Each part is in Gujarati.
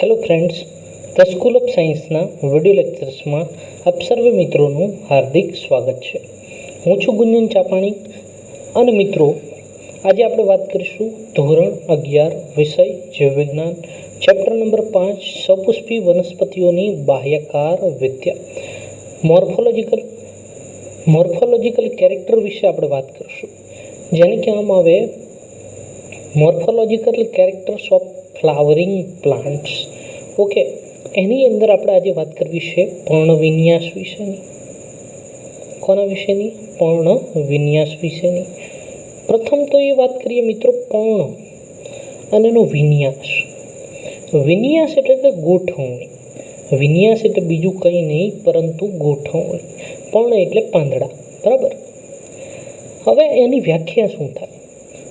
Hello friends, the school of સાયન્સના વિડિયો લેક્ચર્સમાં આપ સર્વે મિત્રોનું હાર્દિક સ્વાગત છે. હું છું ગુંજન ચાપાણી અને મિત્રો આજે આપણે વાત કરીશું ધોરણ 11 વિષય જીવવિજ્ઞાન ચેપ્ટર નંબર 5 સપુષ્પી વનસ્પતિઓની બાહ્યકાર વિદ્યા મોર્ફોલોજિકલ કેરેક્ટર વિશે આપણે વાત કરીશું, જેને કહેવામાં આવે morphological characters of flowering plants. Okay, એની અંદર આપણે આજે વાત કરવી છે પર્ણવિન્યાસ વિશેની. કોના વિશેની? પર્ણવિન્યાસ વિશેની. પ્રથમ તો એ વાત કરીએ મિત્રો પર્ણ અને એનો વિન્યાસ. વિન્યાસ એટલે કે ગોઠવણી. વિન્યાસ એટલે બીજું કંઈ નહીં પરંતુ ગોઠવણી. પર્ણ એટલે પાંદડા, બરાબર. હવે એની વ્યાખ્યા શું થાય?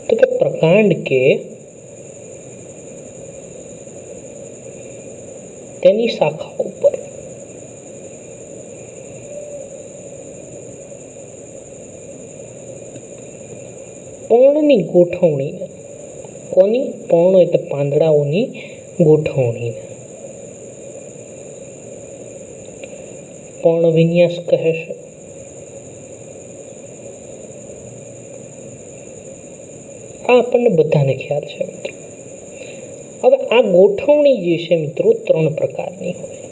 તો કે પ્રકાંડ કે તેની શાખાઓ પર પર્ણની ગોઠવણીને, કોની? પર્ણ એટલે પાંદડાઓની ગોઠવણીને પર્ણવિન્યાસ કહે છે. આ આપણને બધાને ખ્યાલ છે મિત્રો. હવે આ ગોઠવણી જે છે મિત્રો 3 પ્રકારની હોય.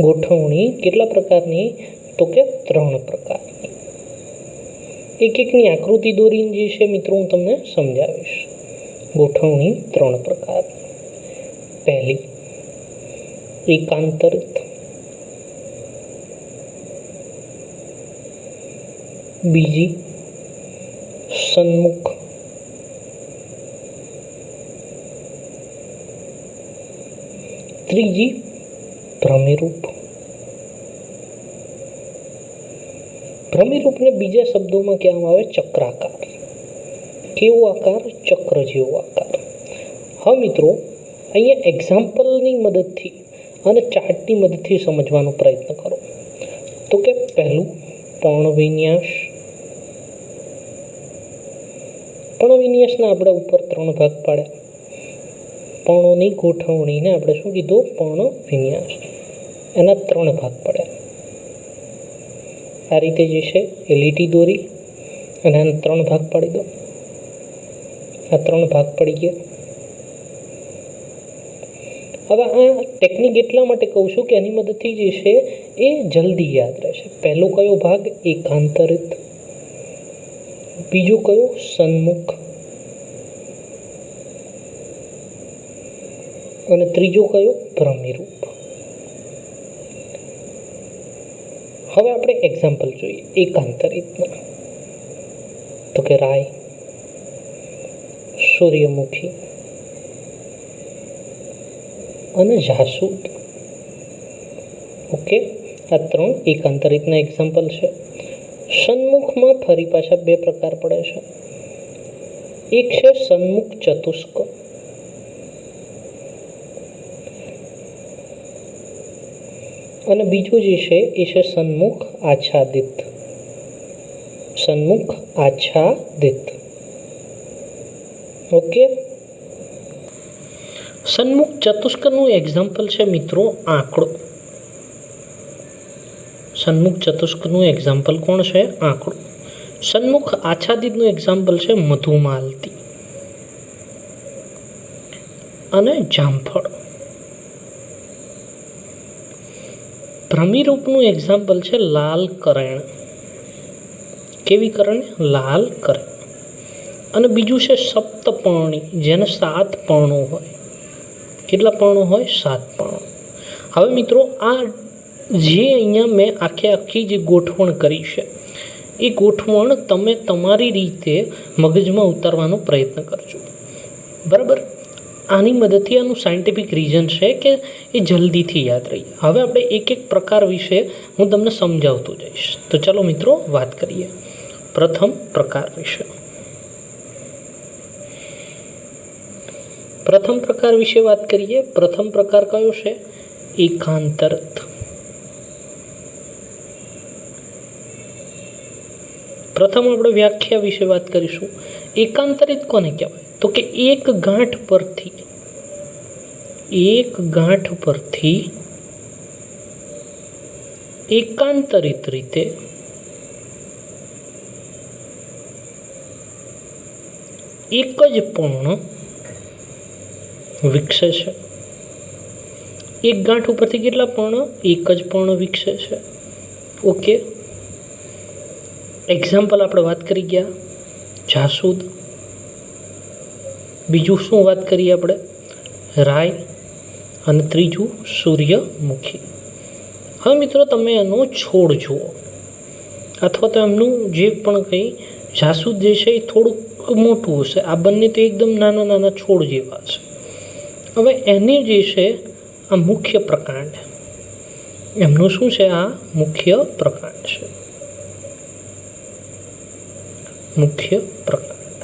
ગોઠવણી કેટલા પ્રકારની? તો કે 3 પ્રકારની. એકની આકૃતિ દોરીને જે છે મિત્રો હું તમને સમજાવીશ. ગોઠવણી 3 પ્રકારની. પહેલી એકાંતરિત, બીજી સન્મુખ, ત્રીજી ભ્રમિરૂપ. ભ્રમિરૂપને બીજા શબ્દોમાં કહેવામાં આવે ચક્રાકાર. કેવો આકાર? ચક્ર જેવો આકાર. હા મિત્રો, અહીંયા એક્ઝામ્પલની મદદથી અને ચાર્ટની મદદથી સમજવાનો પ્રયત્ન કરો. તો કે પહેલું પર્ણવિન્યાસ. પર્ણવિન્યાસના આપણે ઉપર 3 ભાગ પાડ્યા. પર્ણોની ગોઠવણીને આપણે શું કીધું? પર્ણવિન્યાસ. એના 3 ભાગ પડ્યા. આ રીતે જે છે એ લીટી દોરી અને એના 3 ભાગ પાડી દો. આ 3 ભાગ પડી ગયા. હવે આ ટેકનિક એટલા માટે કહું છું કે એની મદદથી જે છે એ જલ્દી યાદ રહેશે. પહેલો કયો ભાગ? એકાંતરિત. બીજો કયો? સન્મુખ. અને ત્રીજો કયો? ભ્રમિરૂપ. હવે આપણે એક્ઝામ્પલ જોઈએ એકાંતરિતના. તો કે રાય, સૂર્યમુખી અને જાસૂદ. ઓકે, આ 3 એકાંતરિતના એક્ઝામ્પલ છે. સન્મુખમાં ફરી પાછા 2 પ્રકાર પડે છે. એક છે સન્મુખ ચતુષ્ક અને બીજું જે છે એ છે સન્મુખ આચ્છાદિત. સન્મુખ આચ્છાદિત. ઓકે, સન્મુખ ચતુષ્કનું એક્ઝામ્પલ છે મિત્રો આંકડો. સન્મુખ ચતુષ્કનું એક્ઝામ્પલ કોણ છે? આંકડો. સન્મુખ આચ્છાદિતનું એક્ઝામ્પલ છે મધુમાલતી અને જામફળ. ભ્રમિરૂપનું એક્ઝામ્પલ છે લાલ કરેણ. કેવી કરેણ? લાલ કરેણ. અને બીજું છે સપ્તપર્ણી, જેને 7 પર્ણો હોય. કેટલા પર્ણો હોય? 7 પર્ણો. હવે મિત્રો આ જે અહીંયા મેં આખી જે ગોઠવણ કરી છે એ ગોઠવણ તમે તમારી રીતે મગજમાં ઉતારવાનો પ્રયત્ન કરજો, બરાબર. આની મદદથી આનું સાયન્ટિફિક રીઝન છે કે એ જલ્દીથી યાદ રહી. હવે આપણે એક પ્રકાર વિશે હું તમને સમજાવતો જઈશ. તો ચાલો મિત્રો વાત કરીએ પ્રથમ પ્રકાર વિશે. પ્રથમ પ્રકાર વિશે વાત કરીએ. પ્રથમ પ્રકાર કયો છે? એકાંતરિત. પ્રથમ આપણે વ્યાખ્યા વિશે વાત કરીશું. એકાંતરિત કોને કહેવાય? તો કે એક ગાંઠ પરથી એક ગાંઠ પરથી એકાંતરિત રીતે એક જ પર્ણ વિકસે છે. એક ગાંઠ ઉપરથી કેટલા પર્ણ? એક જ પર્ણ વિકસે છે. ઓકે, એક્ઝામ્પલ આપણે વાત કરી ગયા જાસૂદ. બીજું શું વાત કરીએ આપણે? રાય. અને ત્રીજું સૂર્યમુખી. હવે મિત્રો તમે એનો છોડ જુઓ, અથવા તો એમનું જે પણ કંઈ જાસૂદ જે છે એ થોડુંક મોટું હશે. આ બંને તો એકદમ નાના નાના છોડ જેવા છે. હવે એને જે છે આ મુખ્ય પ્રકાંડ, એમનું શું છે? આ મુખ્ય પ્રકાંડ છે. મુખ્ય પ્રકાંડ.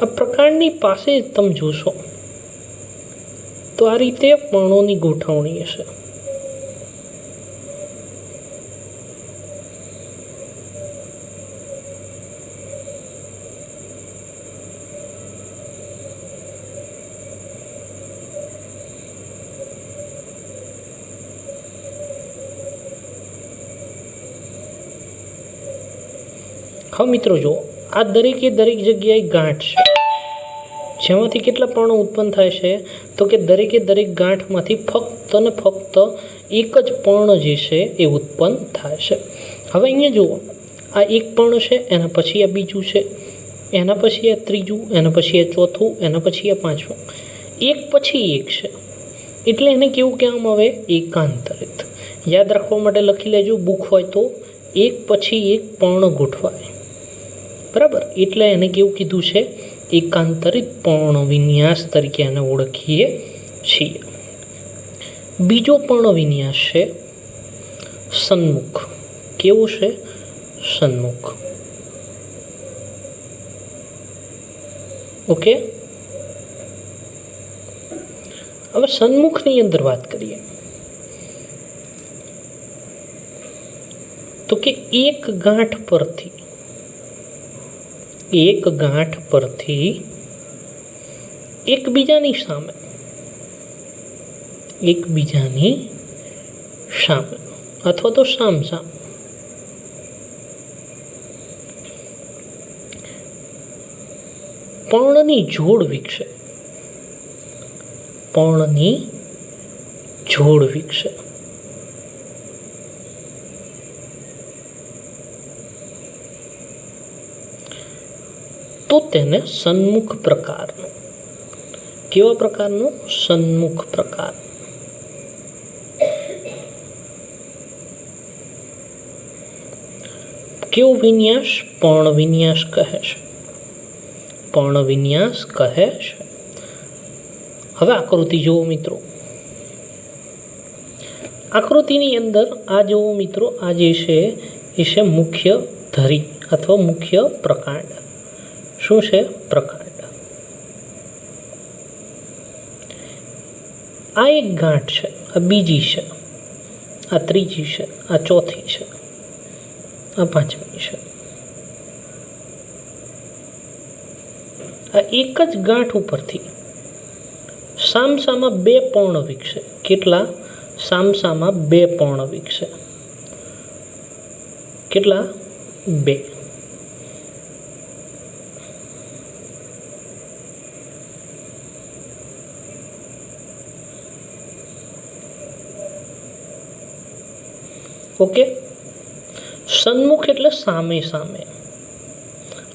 આ પ્રકાંડની પાસે તમે જોશો તો આ રીતે પર્ણોની ગોઠવણી હશે. હવે મિત્રો જુઓ, આ દરેકે દરેક જગ્યાએ ગાંઠ છે, જેમાંથી કેટલા પર્ણો ઉત્પન્ન થાય છે? તો કે દરેકે દરેક ગાંઠમાંથી ફક્ત ને ફક્ત એક જ પર્ણ જે છે એ ઉત્પન્ન થાય છે. હવે અહીંયા જુઓ, આ એક પર્ણ છે, એના પછી આ બીજું છે, એના પછી આ ત્રીજું, એના પછી આ ચોથું, એના પછી આ પાંચમું. એક પછી એક છે, એટલે એને કેવું કહેવામાં આવે? એકાંતરિત. યાદ રાખવા માટે લખી લેજો, બુક હોય તો. એક પછી એક પર્ણ ગોઠવાય, બરાબર? એટલે એને કેવું કીધું છે? એકાંતરિત પર્ણ વિન્યાસ તરીકે એને ઓળખીએ છીએ. બીજો પર્ણ વિન્યાસ છે સન્મુખ. કેવું છે? સન્મુખ. ઓકે, હવે સન્મુખની અંદર વાત કરીએ તો કે એક ગાંઠ પરથી એકબીજાની સામે અથવા તો સામસામે પર્ણની જોડ વિકસે. તો તેને સન્મુખ પ્રકારનું. કેવા પ્રકારનું? સન્મુખ પ્રકાર. કેવો વિન્યાસ? પર્ણ વિન્યાસ કહે છે. હવે આકૃતિ જુઓ મિત્રો. આકૃતિની અંદર આ જુઓ મિત્રો, આ જે છે એ છે મુખ્ય ધરી અથવા મુખ્ય પ્રકાંડ. શું છે? પ્રકાંડ. આ એક ગાંઠ છે, આ બીજી છે, આ ત્રીજી છે, આ ચોથી છે, આ પાંચમી છે. આ એક જ ગાંઠ ઉપરથી સામસામા બે પર્ણ વિકસે. કેટલા? સામસામા બે પર્ણ વિકસે. કેટલા? બે. ઓકે, સન્મુખ એટલે સામે સામે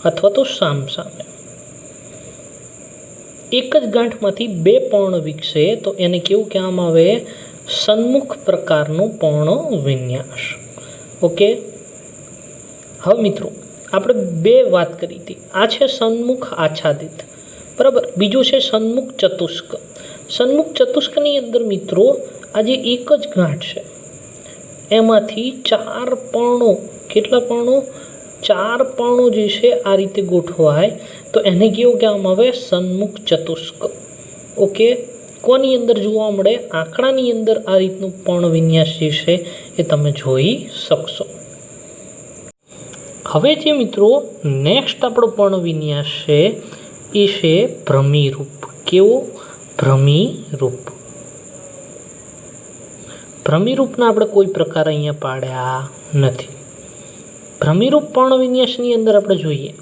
અથવા તો સામસામે. એક જ ગાંઠમાંથી બે પર્ણ વિકસે તો એને કેવું કહેવામાં આવે? સન્મુખ પ્રકારનું પર્ણ વિન્યાસ. ઓકે, હવે મિત્રો આપણે બે વાત કરી હતી. આ છે સન્મુખ આચ્છાદિત, બરાબર? બીજું છે સન્મુખ ચતુષ્ક. સન્મુખ ચતુષ્કની અંદર મિત્રો આ જે એક જ ગાંઠ છે એમાંથી ચાર પર્ણો. કેટલા પર્ણો? ચાર પર્ણો જે છે આ રીતે ગોઠવાય તો એને કેવું કહેવામાં આવે? સન્મુખ ચતુષ્ક. ઓકે, કોની અંદર જોવા મળે? આંકડાની અંદર આ રીતનું પર્ણ વિન્યાસ જે છે એ તમે જોઈ શકશો. હવે જે મિત્રો નેક્સ્ટ આપણો પર્ણ વિન્યાસ છે એ છે ભ્રમિરૂપ. કેવો? ભ્રમિરૂપ. ભ્રમિરૂપના આપણે કોઈ પ્રકાર અહીંયા પાડ્યા નથી. ભ્રમિરૂપ પર્ણવિન્યાસની અંદર આપણે જોઈએ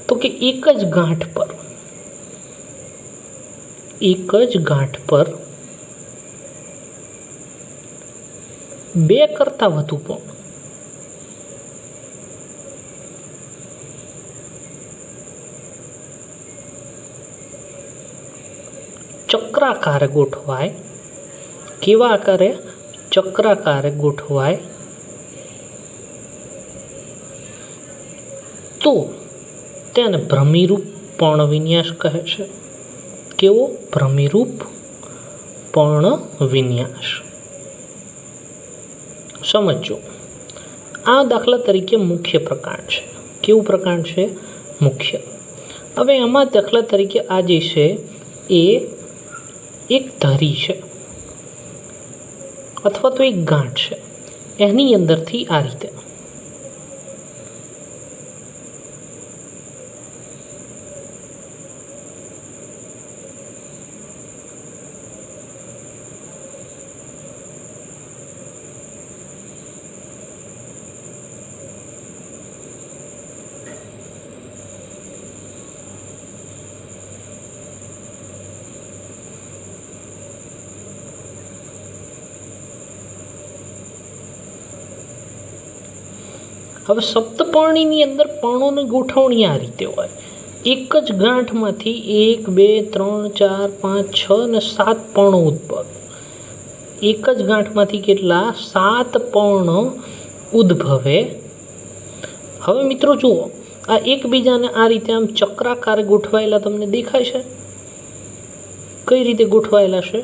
તો કે એક જ ગાંઠ પર બે કરતાં વધુ પર્ણ ચક્રાકારે ગોઠવાય. કેવા આકારે? ચક્રાકારે ગોઠવાય તો તેને ભ્રમિરૂપ પર્ણવિન્યાસ કહે છે. કેવો? ભ્રમિરૂપ પર્ણવિન્યાસ. સમજો, આ દાખલા તરીકે મુખ્ય પ્રકાર છે. કેવું પ્રકાર છે? મુખ્ય. હવે એમાં દાખલા તરીકે આ જે છે એ એક ધરી છે અથવા તો એક ગાંઠ છે. એની અંદરથી આ રીતે હવે સપ્તપર્ણીની અંદર પર્ણોની ગોઠવણી આ રીતે હોય. એક જ ગાંઠમાંથી 1 2 3 4 5 6 અને 7 પર્ણો ઉદ્ભવે. એક જ ગાંઠમાંથી કેટલા? 7 પર્ણ ઉદ્ભવે. હવે મિત્રો જુઓ, આ એકબીજાને આ રીતે આમ ચક્રાકારે ગોઠવાયેલા તમને દેખાય છે? કઈ રીતે ગોઠવાયેલા છે?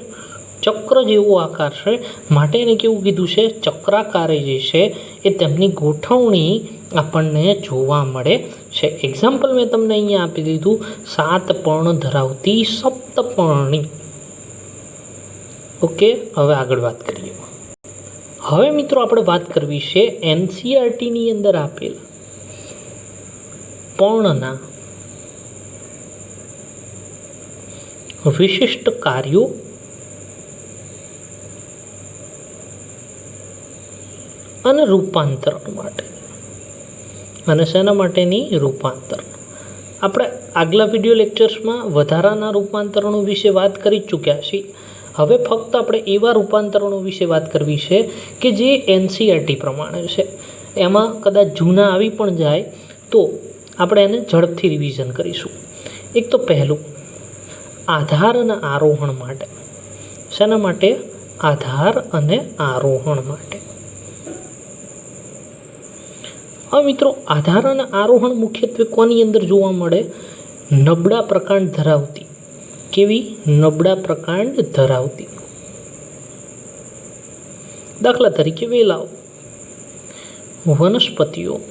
ચક્ર જેવો આકાર છે, માટે એને કેવું કીધું છે? ચક્રાકારે જે છે એ તેમની ગોઠવણી આપણને જોવા મળે છે. એક્ઝામ્પલ મેં તમને અહીંયા આપી દીધું, 7 પર્ણ ધરાવતી સપ્તપર્ણી. ઓકે, હવે આગળ વાત કરીએ. હવે મિત્રો આપણે વાત કરવી છે એનસીઈઆરટીની અંદર આપેલ પર્ણના વિશિષ્ટ કાર્યો અને રૂપાંતરણ માટે. અને શેના માટેની? રૂપાંતરણ. આપણે આગલા વિડીયો લેક્ચર્સમાં વધારાના રૂપાંતરણો વિશે વાત કરી ચૂક્યા છીએ. હવે ફક્ત આપણે એવા રૂપાંતરણો વિશે વાત કરવી છે કે જે એનસીઈઆરટી પ્રમાણે છે. એમાં કદાચ જૂના આવી પણ જાય તો આપણે એને ઝડપથી રિવિઝન કરીશું. એક તો પહેલું, આધાર અને આરોહણ માટે. શેના માટે? આધાર અને આરોહણ માટે. હવે મિત્રો, આધાર અને આરોહણ મુખ્યત્વે કોની અંદર જોવા મળે? નબળા પ્રકાંડ ધરાવતી. કેવી? નબળા પ્રકાંડ ધરાવતી. દાખલા તરીકે વેલાઓ, વનસ્પતિઓ.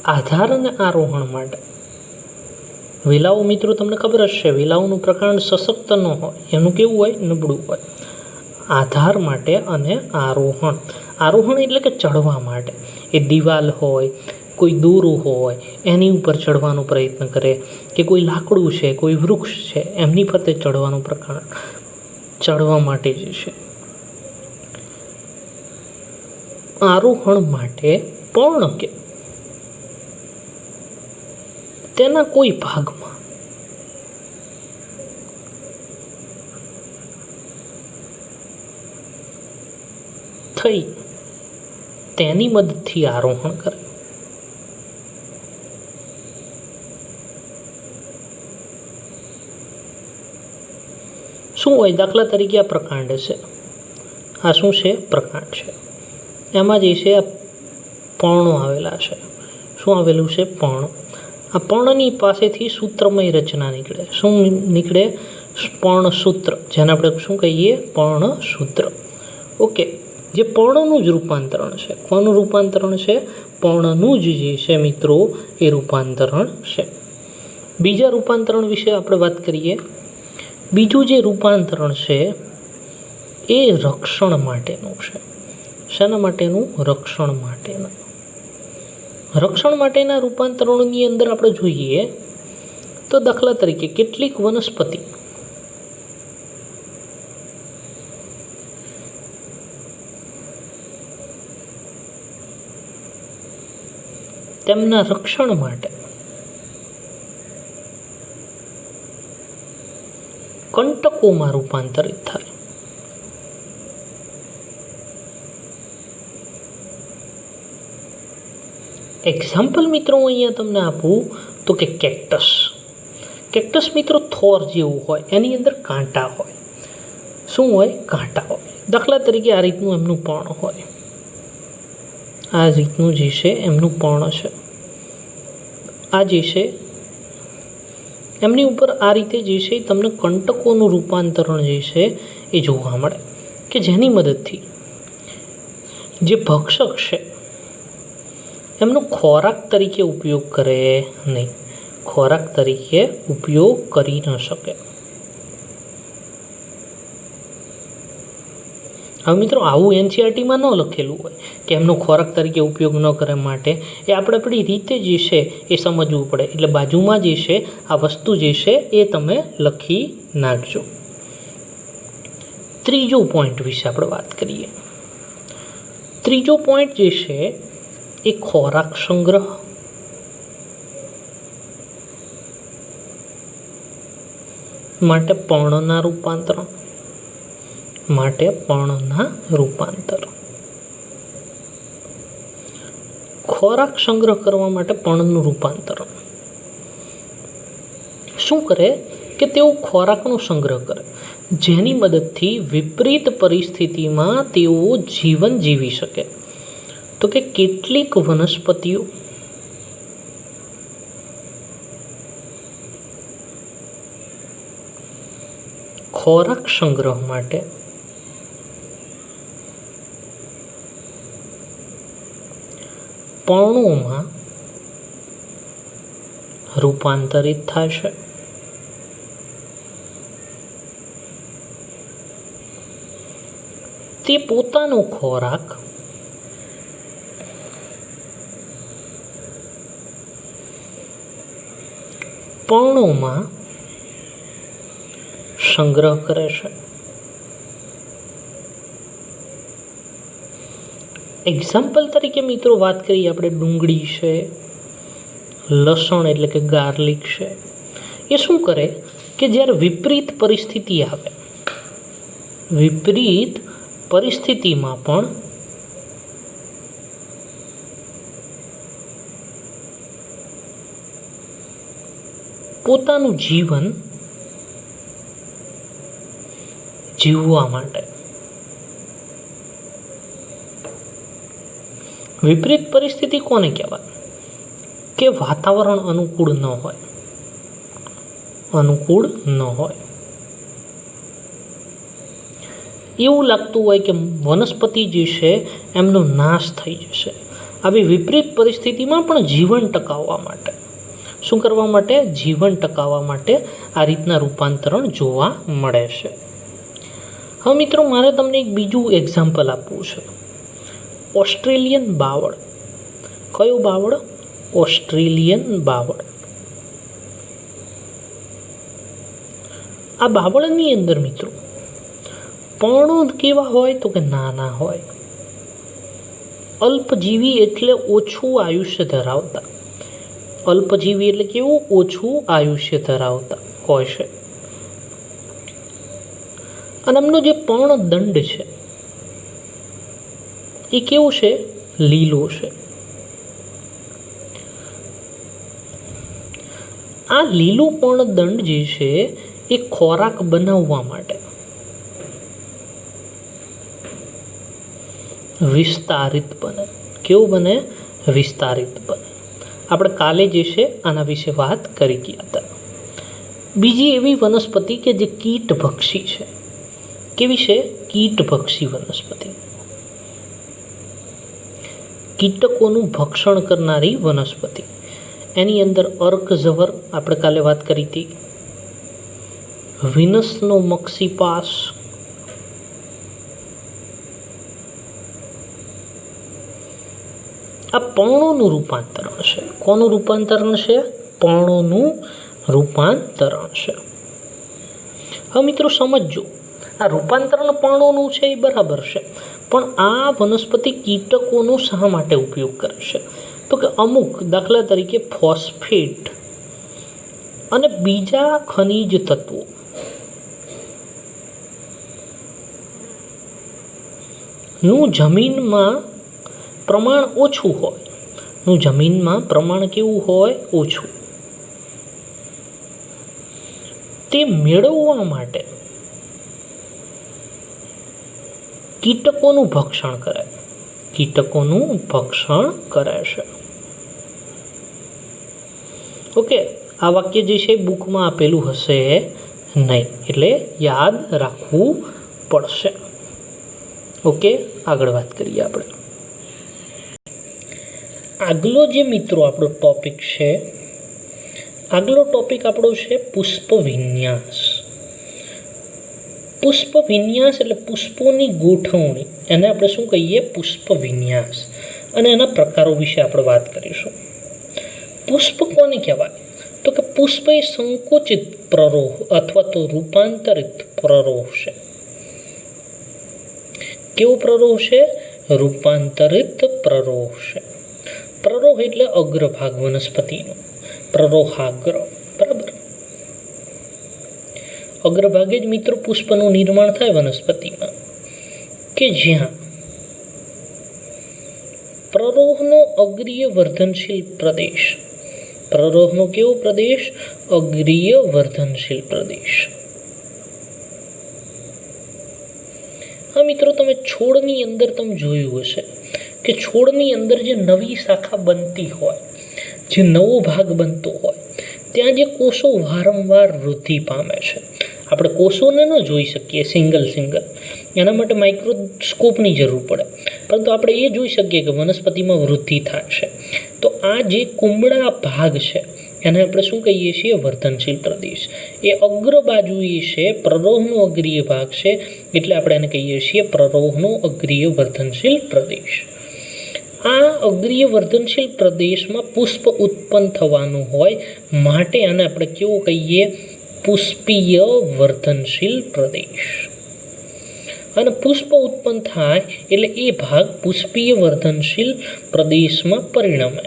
આધાર અને આરોહણ માટે વેલાઓ મિત્રો તમને ખબર જ છે, વેલાઓનું પ્રકાંડ સશક્ત ન હોય, એનું કેવું હોય? નબળું હોય. આધાર માટે અને આરોહણ. આરોહણ એટલે કે ચડવા માટે. એ દિવાલ હોય, કોઈ દોરું હોય, એની ઉપર ચડવાનો પ્રયત્ન કરે, કે કોઈ લાકડું છે, કોઈ વૃક્ષ છે, એમની ફરતે ચડવાનું પ્રકાંડ, ચડવા માટે જે છે. આરોહણ માટે પર્ણ કે તેના કોઈ ભાગમાં થઈ તેની મદદથી આરોહણ કરે. શું હોય? દાખલા તરીકે આ પ્રકાંડ છે. આ શું છે? પ્રકાંડ છે. એમાં જે છે આ પર્ણો આવેલા છે. શું આવેલું છે? પર્ણ. આ પર્ણની પાસેથી સૂત્રમય રચના નીકળે. શું નીકળે? પર્ણસૂત્ર, જેને આપણે શું કહીએ? પર્ણસૂત્ર. ઓકે, જે પર્ણનું જ રૂપાંતરણ છે. કોનું રૂપાંતરણ છે? પર્ણનું જ જે છે મિત્રો એ રૂપાંતરણ છે. બીજા રૂપાંતરણ વિશે આપણે વાત કરીએ. બીજું જે રૂપાંતરણ છે એ રક્ષણ માટેનું છે. શાના માટેનું? રક્ષણ માટેનું. રક્ષણ માટેના રૂપાંતરણોની અંદર આપણે જોઈએ તો દાખલા તરીકે કેટલીક વનસ્પતિ તેમના રક્ષણ માટે કંટકોમાં રૂપાંતરિત થાય. એક્ઝામ્પલ મિત્રો હું અહીંયા તમને આપું તો કે કેક્ટસ મિત્રો થોર જેવું હોય, એની અંદર કાંટા હોય. શું હોય? કાંટા હોય. દાખલા તરીકે આ રીતનું એમનું પર્ણ હોય, આ રીતનું જે છે એમનું પર્ણ છે, આ જે છે એમની ઉપર આ રીતે જે છે તમને કંટકોનું રૂપાંતરણ જે છે એ જોવા મળે, કે જેની મદદથી જે ભક્ષક છે એમનો ખોરાક તરીકે ઉપયોગ કરે નહીં, ખોરાક તરીકે ઉપયોગ કરી ન શકે. હવે મિત્રો આવું એનસીઆરટીમાં ન લખેલું હોય કે એમનો ખોરાક તરીકે ઉપયોગ ન કરે માટે, એ આપણે આપણી રીતે જે છે એ સમજવું પડે. એટલે બાજુમાં જે છે આ વસ્તુ જે છે એ તમે લખી નાખજો. ત્રીજો પોઈન્ટ વિશે આપણે વાત કરીએ. ત્રીજો પોઈન્ટ જે છે એ ખોરાક સંગ્રહ માટે પર્ણના રૂપાંતરણ, ખોરાક સંગ્રહ કરવા માટે પર્ણનું રૂપાંતરણ શું કરે કે તેઓ ખોરાકનો સંગ્રહ કરે, જેની મદદથી વિપરીત પરિસ્થિતિમાં તેઓ જીવન જીવી શકે. તો કે કેટલીક વનસ્પતિઓ ખોરાક સંગ્રહ માટે પર્ણોમાં રૂપાંતરિત થશે. તે પોતાનો ખોરાક પર્ણોમાં સંગ્રહ કરે છે. એક્ઝામ્પલ તરીકે મિત્રો વાત કરીએ આપણે, ડુંગળી છે, લસણ એટલે કે ગાર્લિક છે. એ શું કરે કે જ્યારે વિપરીત પરિસ્થિતિ આવે, વિપરીત પરિસ્થિતિમાં પણ પોતાનું જીવન જીવવા માટે, વિપરીત પરિસ્થિતિ કોને કહેવાય? કે વાતાવરણ અનુકૂળ ન હોય, એવું લાગતું હોય કે વનસ્પતિ જે છે એમનો નાશ થઈ જશે. આવી વિપરીત પરિસ્થિતિમાં પણ જીવન ટકાવવા માટે, શું કરવા માટે? જીવન ટકાવવા માટે આ રીતના રૂપાંતરણ જોવા મળે છે. હવે મિત્રો મારે તમને એક બીજું એક્ઝામ્પલ આપવું છે. ઓસ્ટ્રેલિયન બાવળ. કયો બાવળ? ઓસ્ટ્રેલિયન બાવળ. આ બાવળની અંદર મિત્રો પર્ણો કેવા હોય? તો કે નાના હોય. અલ્પજીવી એટલે ઓછું આયુષ્ય ધરાવતા. અલ્પજીવી એટલે કેવું? ઓછું આયુષ્ય ધરાવતા હોય છે. અને એમનો જે પર્ણદંડ છે એ કેવું છે? લીલો છે. આ લીલો પર્ણદંડ જે છે એ ખોરાક બનાવવા માટે વિસ્તારિત બને. કેવું બને? વિસ્તારિત બને. આપણે કાલે જે છે આના વિશે વાત કરી ગયા હતા. બીજી એવી વનસ્પતિ કે જે કીટભક્ષી છે. કેવી છે? કીટભક્ષી વનસ્પતિ. કીટકોનું ભક્ષણ કરનારી વનસ્પતિ. એની અંદર અર્કઝવર આપણે કાલે વાત કરી હતી, વિનસનો મક્સીપાસ, આ પર્ણોનું રૂપાંતરણ છે. કોનું રૂપાંતરણ છે? પર્ણોનું રૂપાંતરણ છે. હવે મિત્રો સમજો, આ રૂપાંતરણ પર્ણોનું છે એ બરાબર છે, પણ આ વનસ્પતિ કીટકોનો શા માટે ઉપયોગ કરે છે? તો કે અમુક, દાખલા તરીકે ફોસ્ફેટ અને બીજા ખનિજ તત્વો નું જમીનમાં પ્રમાણ ઓછું હોય, પ્રમાણ કેવું હોય? ઓછું. તે મેળવવા માટે કીટકોનું ભક્ષણ કરે છે. ઓકે, આ વાક્ય જે છે બુકમાં આપેલું હશે નહીં, એટલે યાદ રાખવું પડશે. ઓકે, આગળ વાત કરીએ આપણે. આગલો જે મિત્રો આપણો ટોપિક છે, પુષ્પ વિન્યાસ. પુષ્પ વિન્યાસ એટલે પુષ્પોની ગોઠવણી, એને આપણે શું કહીએ? પુષ્પ વિન્યાસ. અને એના પ્રકારો વિશે આપણે વાત કરીશું. પુષ્પ કોને કહેવાય? તો કે પુષ્પ એ સંકોચિત પ્રરોહ અથવા તો રૂપાંતરિત પ્રરોહ છે. કેવો પ્રરોહ છે? રૂપાંતરિત પ્રરોહ છે. પ્રરોહ એટલે અગ્રભાગ વનસ્પતિનો, પ્રરોહાગ્ર, બરાબર. અગ્રભાગે જ મિત્રો પુષ્પનું નિર્માણ થાય વનસ્પતિમાં, કે જ્યાં પ્રરોહનો અગ્રીય વર્ધનશીલ પ્રદેશ, પ્રરોહનો કેવો પ્રદેશ? અગ્રીય વર્ધનશીલ પ્રદેશ. હા મિત્રો, તમે છોડની અંદર તમે જોયું હશે કે છોડની અંદર જે નવી શાખા બનતી હોય, જે નવો ભાગ બનતો હોય, ત્યાં જે કોષો વારંવાર વૃદ્ધિ પામે છે. આપણે કોષોને ન જોઈ શકીએ સિંગલ, એના માટે માઇક્રોસ્કોપની જરૂર પડે, પરંતુ આપણે એ જોઈ શકીએ કે વનસ્પતિમાં વૃદ્ધિ થાય છે. તો આ જે કુમળા ભાગ છે એને આપણે શું કહીએ છીએ? વર્ધનશીલ પ્રદેશ. એ અગ્ર બાજુએ છે, પ્રરોહનો અગ્રીય ભાગ છે, એટલે આપણે એને કહીએ છીએ પ્રરોહનો અગ્રીય વર્ધનશીલ પ્રદેશ. આ અગ્રીય વર્ધનશીલ પ્રદેશમાં પુષ્પ ઉત્પન્ન થવાનું હોય, માટે આને આપણે કેવું કહીએ? પુષ્પીય વર્ધનશીલ પ્રદેશ. અને પુષ્પ ઉત્પન્ન થાય એટલે એ ભાગ પુષ્પીય વર્ધનશીલ પ્રદેશમાં પરિણમે.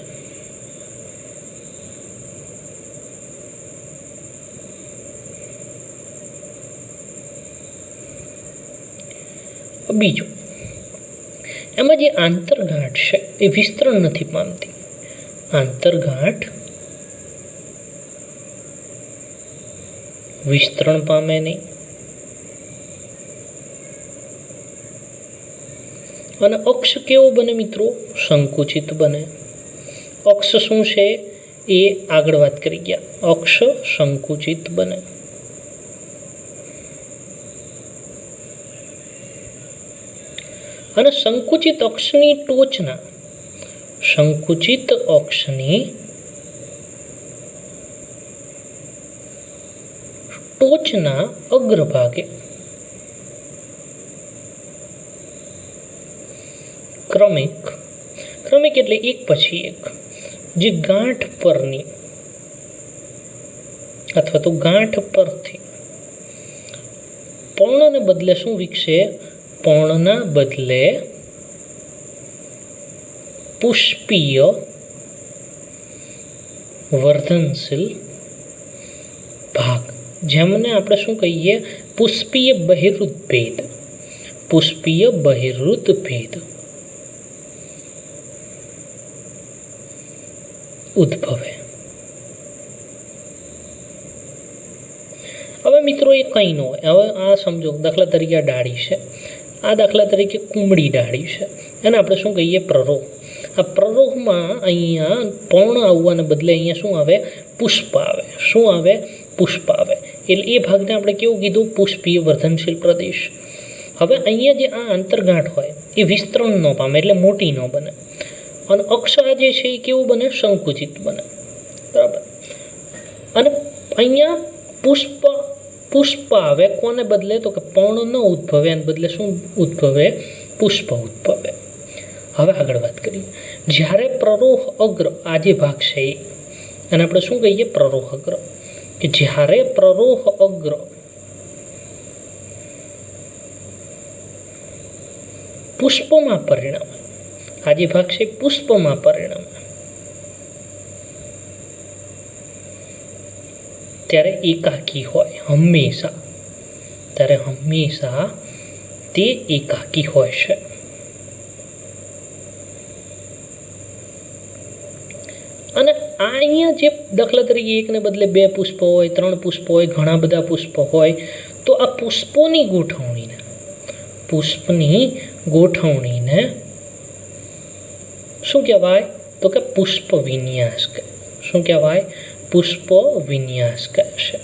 બીજું, એમાં જે આંતરગાંઠ છે એ વિસ્તરણ નથી પામતી. આંતરગાંઠ વિસ્તરણ પામે નહીં. અને અક્ષ કેવો બને મિત્રો? સંકુચિત બને. અક્ષ શું છે એ આગળ વાત કરી ગયા. અક્ષ સંકુચિત બને. અને સંકુચિત અક્ષની ટોચના અગ્રભાગે ક્રમિક એટલે એક પછી એક, જે ગાંઠ પરની અથવા તો ગાંઠ પરથી પર્ણને બદલે શું વિકસે? પર્ણના બદલે પુષ્પીય વર્ધનશીલ ભાગ, જેમને આપણે શું કહીએ? પુષ્પીય બહિર્વૃત ભેદ. પુષ્પીય બહિર્વૃત ભેદ ઉદ્ભવે. હવે મિત્રો એ કંઈ ન હોય. હવે આ સમજો, દાખલા તરીકે આ ડાળી છે, આ દાખલા તરીકે કુમળી ડાળી છે, એને આપણે શું કહીએ? પ્રરોહ. આ પ્રરોહમાં અહીંયા પર્ણ આવવાને બદલે અહીંયા શું આવે? પુષ્પ આવે. શું આવે? પુષ્પ આવે. એટલે એ ભાગને આપણે કેવું કીધું? પુષ્પીય વર્ધનશીલ પ્રદેશ. હવે અહીંયા જે આ આંતરગાંઠ હોય એ વિસ્તરણ ન પામે, એટલે મોટી ન બને. અને અક્ષ જે છે એ કેવું બને? સંકુચિત બને, બરાબર. અને અહીંયા પુષ્પ આવે. કોને બદલે? તો કે પર્ણ ન ઉદ્ભવે, એને બદલે શું ઉદ્ભવે? પુષ્પ ઉદ્ભવે. હવે આગળ વાત કરીએ. જ્યારે પ્રરોહ અગ્ર, આ જે ભાગ છે એને આપણે શું કહીએ? પ્રરોહ અગ્ર. કે જ્યારે પ્રરોહ અગ્ર પુષ્પમાં પરિણમે, આ જે ભાગ છે પુષ્પમાં પરિણમે, ત્યારે એકાકી હોય હંમેશા, ત્યારે હંમેશા તે એકાકી હોય છે. અને આ અહીંયા જે દાખલા તરીકે એકને બદલે 2 પુષ્પ હોય, 3 પુષ્પ હોય, ઘણા બધા પુષ્પ હોય, તો આ પુષ્પની ગોઠવણીને શું કહેવાય? તો કે પુષ્પ વિન્યાસ કહે. શું કહેવાય? પુષ્પ વિન્યાસ કહે છે.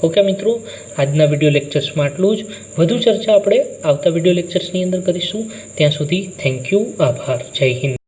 ઓકે મિત્રો, આજના વિડીયો લેક્ચર્સમાં આટલું જ. વધુ ચર્ચા આપણે આવતા વિડીયો લેક્ચર્સની અંદર કરીશું. ત્યાં સુધી થેન્ક યુ, આભાર, જય હિન્દ.